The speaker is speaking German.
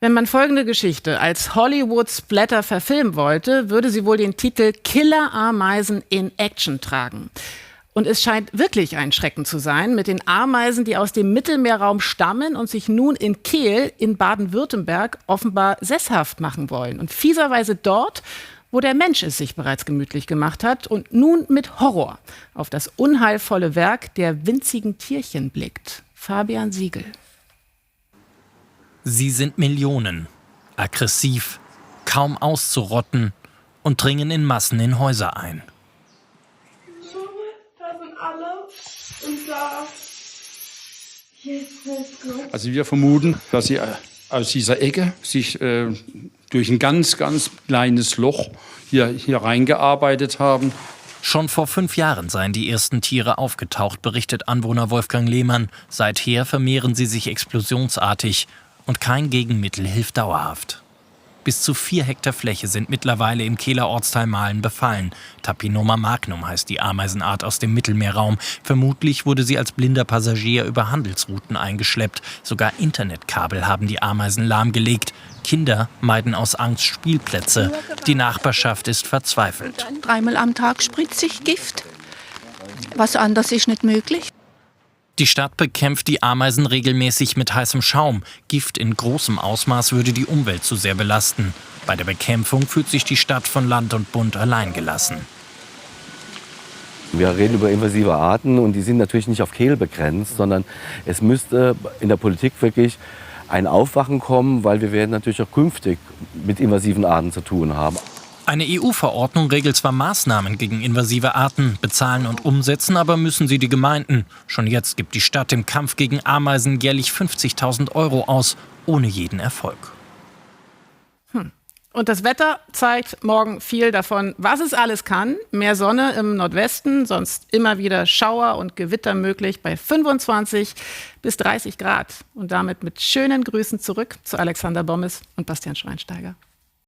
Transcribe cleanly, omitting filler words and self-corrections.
Wenn man folgende Geschichte als Hollywood-Splatter verfilmen wollte, würde sie wohl den Titel Killer-Ameisen in Action tragen. Und es scheint wirklich ein Schrecken zu sein mit den Ameisen, die aus dem Mittelmeerraum stammen und sich nun in Kehl in Baden-Württemberg offenbar sesshaft machen wollen. Und fieserweise dort, wo der Mensch es sich bereits gemütlich gemacht hat und nun mit Horror auf das unheilvolle Werk der winzigen Tierchen blickt. Fabian Siegel. Sie sind Millionen, aggressiv, kaum auszurotten und dringen in Massen in Häuser ein. Da sind alle und da. Also wir vermuten, dass sie aus dieser Ecke sich durch ein ganz, ganz kleines Loch hier reingearbeitet haben. Schon vor 5 Jahren seien die ersten Tiere aufgetaucht, berichtet Anwohner Wolfgang Lehmann. Seither vermehren sie sich explosionsartig und kein Gegenmittel hilft dauerhaft. Bis zu 4 Hektar Fläche sind mittlerweile im Kehler Ortsteil Mahlen befallen. Tapinoma magnum heißt die Ameisenart aus dem Mittelmeerraum. Vermutlich wurde sie als blinder Passagier über Handelsrouten eingeschleppt. Sogar Internetkabel haben die Ameisen lahmgelegt. Kinder meiden aus Angst Spielplätze. Die Nachbarschaft ist verzweifelt. 3-mal am Tag spritze ich Gift. Was anderes ist nicht möglich. Die Stadt bekämpft die Ameisen regelmäßig mit heißem Schaum. Gift in großem Ausmaß würde die Umwelt zu sehr belasten. Bei der Bekämpfung fühlt sich die Stadt von Land und Bund alleingelassen. Wir reden über invasive Arten und die sind natürlich nicht auf Kehl begrenzt, sondern es müsste in der Politik wirklich ein Aufwachen kommen, weil wir werden natürlich auch künftig mit invasiven Arten zu tun haben. Eine EU-Verordnung regelt zwar Maßnahmen gegen invasive Arten, bezahlen und umsetzen, aber müssen sie die Gemeinden. Schon jetzt gibt die Stadt im Kampf gegen Ameisen jährlich 50.000 € aus, ohne jeden Erfolg. Und das Wetter zeigt morgen viel davon, was es alles kann. Mehr Sonne im Nordwesten, sonst immer wieder Schauer und Gewitter möglich bei 25 bis 30 Grad. Und damit mit schönen Grüßen zurück zu Alexander Bommes und Bastian Schweinsteiger.